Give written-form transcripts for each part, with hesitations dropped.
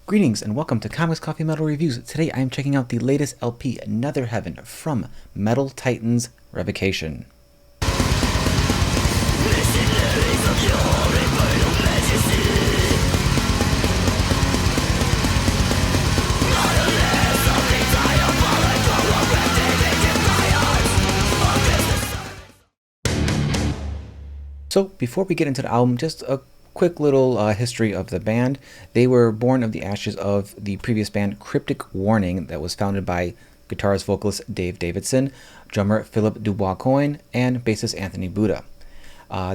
Greetings and welcome to Comics Coffee Metal Reviews. Today I am checking out the latest LP, Netherheaven, from Metal Titan's Revocation. So before we get into the album, just a quick little history of the band. They were born of the ashes of the previous band Cryptic Warning that was founded by guitarist vocalist Dave Davidson, drummer Philip Dubois-Coyne, and bassist Anthony Buddha.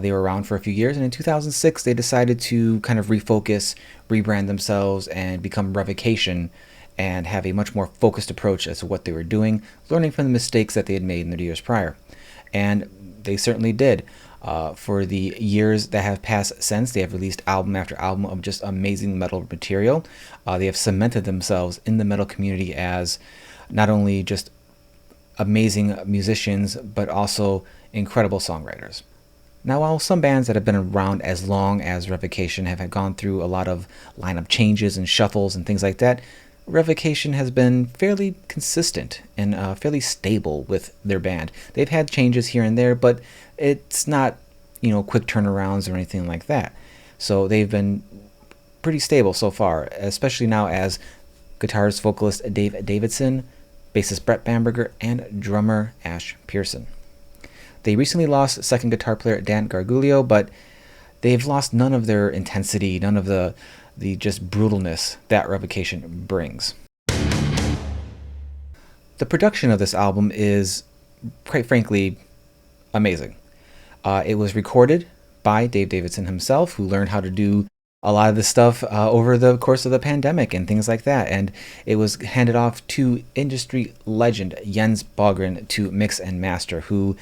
They were around for a few years, and in 2006 they decided to kind of refocus, rebrand themselves, and become Revocation and have a much more focused approach as to what they were doing, learning from the mistakes that they had made in the years prior. And they certainly did. For the years that have passed since, they have released album after album of just amazing metal material. They have cemented themselves in the metal community as not only just amazing musicians, but also incredible songwriters. Now, while some bands that have been around as long as Revocation have gone through a lot of lineup changes and shuffles and things like that, Revocation has been fairly consistent and fairly stable with their band. They've had changes here and there, but it's not, quick turnarounds or anything like that. So they've been pretty stable so far, especially now as guitarist vocalist Dave Davidson, bassist Brett Bamberger, and drummer Ash Pearson. They recently lost second guitar player Dan Gargulio, but they've lost none of their intensity, none of the just brutalness that Revocation brings. The production of this album is, quite frankly, amazing. It was recorded by Dave Davidson himself, who learned how to do a lot of this stuff over the course of the pandemic and things like that. And it was handed off to industry legend Jens Bogren to mix and master, who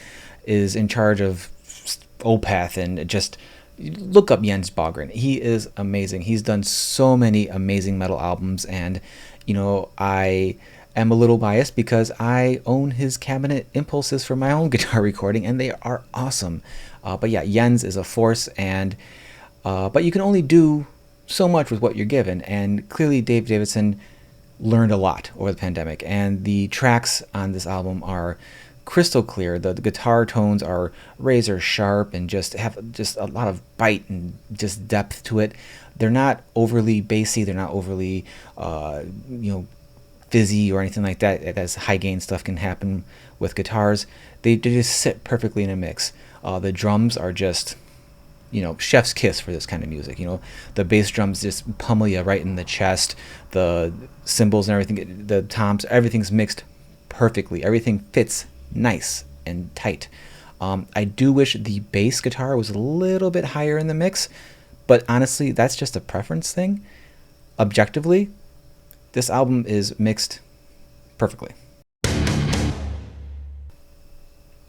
is in charge of Opeth and just look up Jens Bogren. He is amazing. He's done so many amazing metal albums, and I am a little biased because I own his cabinet impulses for my own guitar recording, and they are awesome. But yeah, Jens is a force, and but you can only do so much with what you're given, and clearly Dave Davidson learned a lot over the pandemic, and the tracks on this album are crystal clear. The guitar tones are razor sharp and just have just a lot of bite and just depth to it. They're not overly bassy. They're not overly, fizzy or anything like that. As high gain stuff can happen with guitars. They just sit perfectly in a mix. The drums are just, chef's kiss for this kind of music. The bass drums just pummel you right in the chest. The cymbals and everything, the toms, everything's mixed perfectly. Everything fits nice and tight. I do wish the bass guitar was a little bit higher in the mix, but honestly, that's just a preference thing. Objectively, this album is mixed perfectly.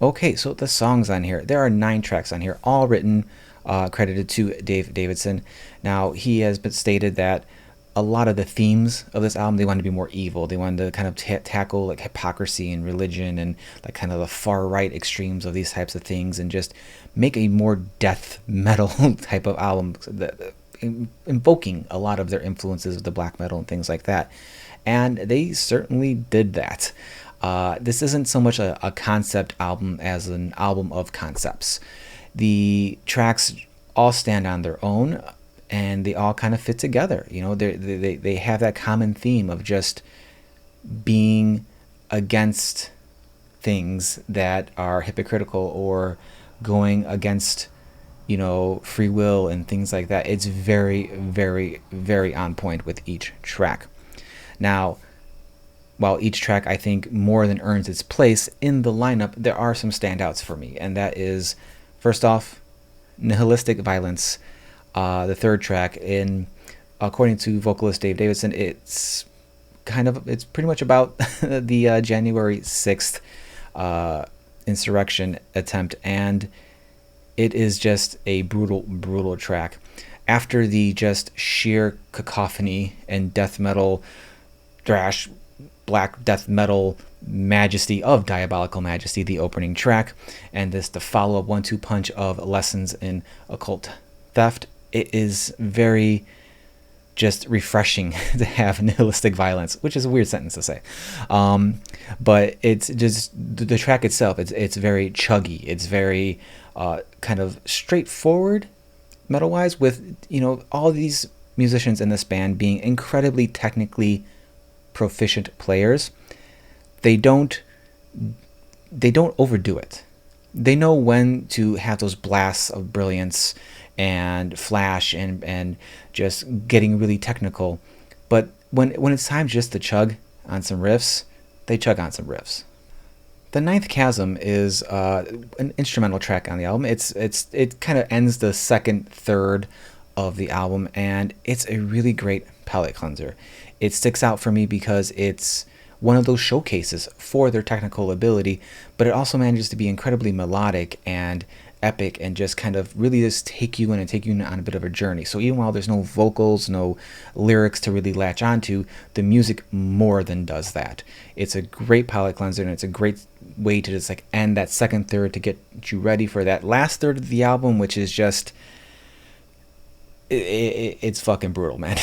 Okay, so the songs on here. There are 9 tracks on here, all written, credited to Dave Davidson. Now, he has been stated that a lot of the themes of this album, they wanted to be more evil. They wanted to kind of tackle like hypocrisy and religion and like kind of the far right extremes of these types of things, and just make a more death metal type of album, invoking a lot of their influences of the black metal and things like that. And they certainly did that. This isn't so much a concept album as an album of concepts. The tracks all stand on their own, and they all kind of fit together. They have that common theme of just being against things that are hypocritical or going against, free will and things like that. It's very, very, very on point with each track. Now, while each track, I think, more than earns its place in the lineup, there are some standouts for me, and that is, first off, Nihilistic Violence. The third track, according to vocalist Dave Davidson, it's pretty much about the January 6th insurrection attempt, and it is just a brutal track. After the just sheer cacophony and death metal thrash, black death metal majesty of Diabolical Majesty, the opening track, and the follow-up 1-2 punch of Lessons in Occult Theft, it is very just refreshing to have nihilistic violence, which is a weird sentence to say. But it's just the track itself. It's very chuggy. It's very kind of straightforward metal wise, with all these musicians in this band being incredibly technically proficient players. They don't overdo it. They know when to have those blasts of brilliance and flash and just getting really technical. But when it's time just to chug on some riffs, they chug on some riffs. The Ninth Chasm is an instrumental track on the album. It kind of ends the second third of the album, and it's a really great palate cleanser. It sticks out for me because it's one of those showcases for their technical ability, but it also manages to be incredibly melodic and epic and just kind of really just take you in and take you on a bit of a journey. So even while there's no vocals, no lyrics to really latch onto, the music more than does that. It's a great palate cleanser, and it's a great way to just like end that second third to get you ready for that last third of the album, which is just it's fucking brutal, man.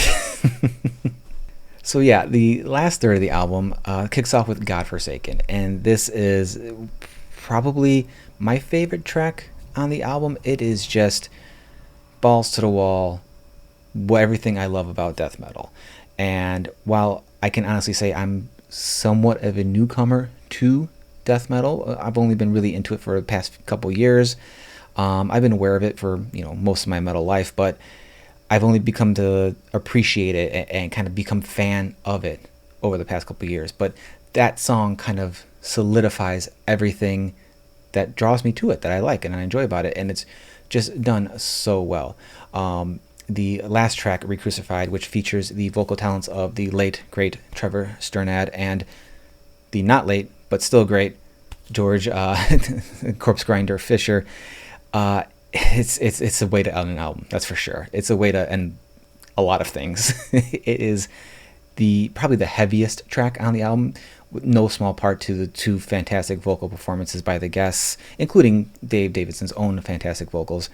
So yeah, the last third of the album kicks off with Godforsaken, and this is probably my favorite track on the album. It is just balls to the wall, everything I love about death metal. And while I can honestly say I'm somewhat of a newcomer to death metal, I've only been really into it for the past couple years. I've been aware of it for most of my metal life, but I've only become to appreciate it and kind of become fan of it over the past couple of years. But that song kind of solidifies everything that draws me to it, that I like and I enjoy about it, and it's just done so well. The last track, Recrucified, which features the vocal talents of the late, great Trevor Sternad and the not late, but still great George Corpse Grinder Fisher, it's a way to end an album, that's for sure. It's a way to end a lot of things. It is probably the heaviest track on the album, with no small part to the two fantastic vocal performances by the guests, including Dave Davidson's own fantastic vocals.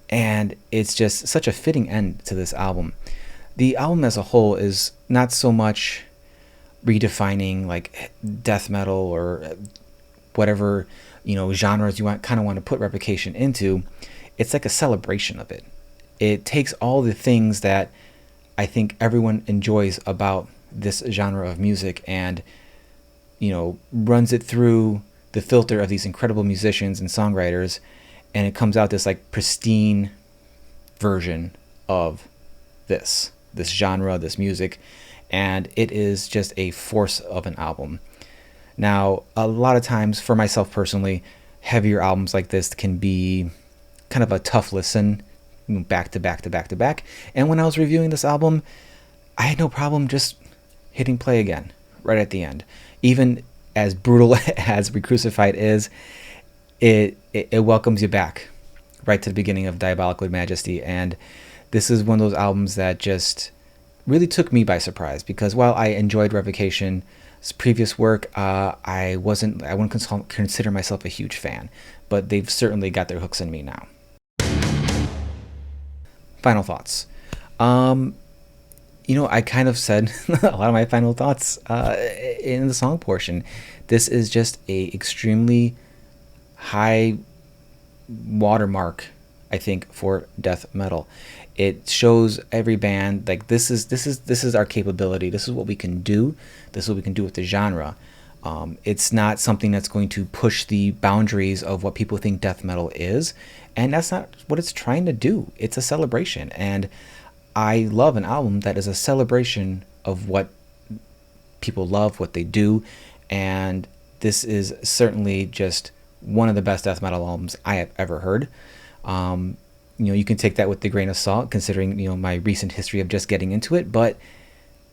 And it's just such a fitting end to this album. The album as a whole is not so much redefining like death metal or whatever genres you want to put Revocation into. It's like a celebration of it. It takes all the things that I think everyone enjoys about this genre of music and runs it through the filter of these incredible musicians and songwriters, and it comes out this like pristine version of this genre, this music, and it is just a force of an album. Now, a lot of times for myself personally, heavier albums like this can be kind of a tough listen, back to back to back to back. And when I was reviewing this album, I had no problem just hitting play again right at the end. Even as brutal as Recrucified is, it welcomes you back right to the beginning of Diabolical Majesty. And this is one of those albums that just really took me by surprise, because while I enjoyed Revocation's previous work, I wouldn't consider myself a huge fan, but they've certainly got their hooks in me now. Final thoughts. I kind of said a lot of my final thoughts in the song portion. This is just a extremely high watermark, I think, for death metal. It shows every band like this is our capability. This is what we can do. This is what we can do with the genre. It's not something that's going to push the boundaries of what people think death metal is, and that's not what it's trying to do. It's a celebration, and I love an album that is a celebration of what people love, what they do, and this is certainly just one of the best death metal albums I have ever heard. You can take that with a grain of salt, considering my recent history of just getting into it, but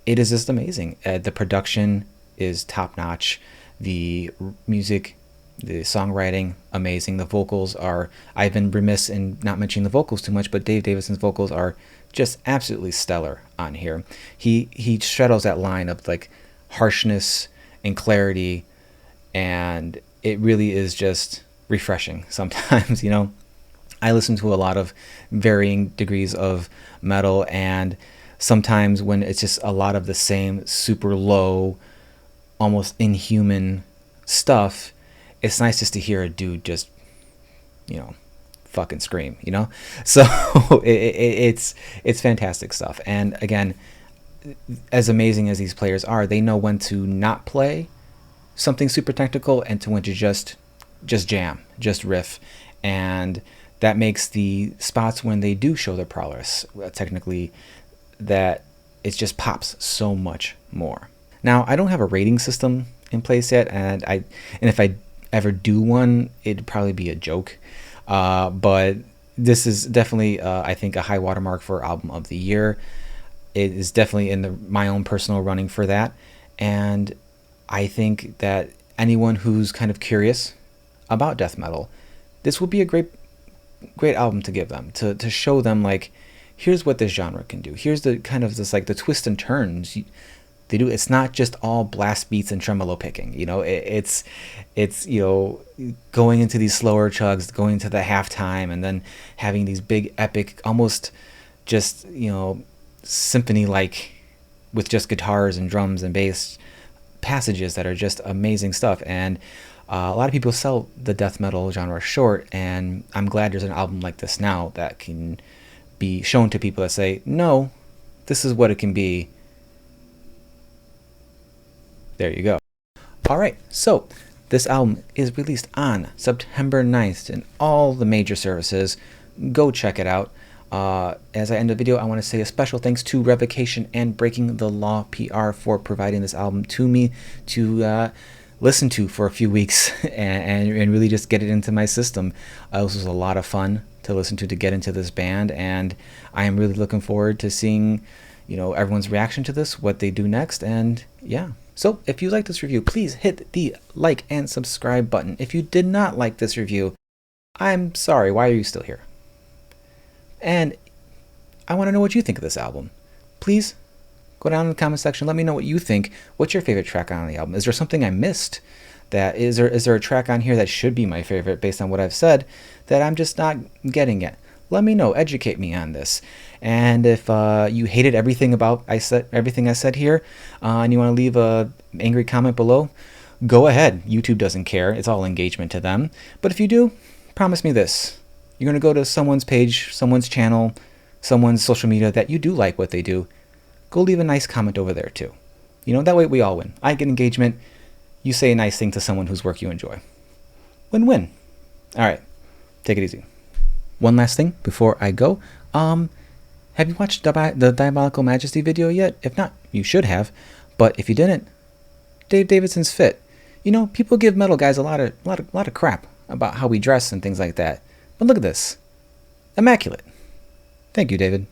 it is just amazing. The production is top notch. The music, the songwriting, amazing. The vocals are, I've been remiss in not mentioning the vocals too much, but Dave Davidson's vocals are just absolutely stellar on here. He straddles that line of like harshness and clarity, and it really is just refreshing sometimes. I listen to a lot of varying degrees of metal, and sometimes when it's just a lot of the same super low, almost inhuman stuff, it's nice just to hear a dude just, you know, fucking scream, you know? So it's fantastic stuff. And again, as amazing as these players are, they know when to not play something super technical and to when to just jam, just riff. And that makes the spots when they do show their prowess technically, that it just pops so much more. Now, I don't have a rating system in place yet, and if I ever do one, it'd probably be a joke. But this is definitely, I think, a high watermark for album of the year. It is definitely in my own personal running for that, and I think that anyone who's kind of curious about death metal, this would be a great album to give them, to show them, like, here's what this genre can do. Here's the kind of this, like, the twists and turns they do. It's not just all blast beats and tremolo picking, you know. It's you know, going into these slower chugs, going to the halftime, and then having these big epic, almost just, you know, symphony like, with just guitars and drums and bass passages that are just amazing stuff. And a lot of people sell the death metal genre short, and I'm glad there's an album like this now that can be shown to people that say, no, this is what it can be. There you go. Alright, so this album is released on September 9th in all the major services. Go check it out. As I end the video, I want to say a special thanks to Revocation and Breaking the Law PR for providing this album to me to listen to for a few weeks and really just get it into my system. This was a lot of fun to listen to get into this band, and I am really looking forward to seeing, you know, everyone's reaction to this, what they do next, and yeah. So if you like this review, please hit the like and subscribe button. If you did not like this review, I'm sorry, why are you still here? And I want to know what you think of this album. Please go down in the comment section, let me know what you think. What's your favorite track on the album? Is there something I missed? That is there a track on here that should be my favorite based on what I've said that I'm just not getting yet? Let me know, educate me on this. And if you hated everything I said here, and you want to leave a angry comment below, go ahead. YouTube doesn't care. It's all engagement to them. But if you do, promise me this. You're going to go to someone's page, someone's channel, someone's social media that you do like what they do. Go leave a nice comment over there too. You know, that way we all win. I get engagement. You say a nice thing to someone whose work you enjoy. Win-win. All right. Take it easy. One last thing before I go. Have you watched the Diabolical Majesty video yet? If not, you should have. But if you didn't, Dave Davidson's fit. You know, people give metal guys a lot of crap about how we dress and things like that. But look at this. Immaculate. Thank you, David.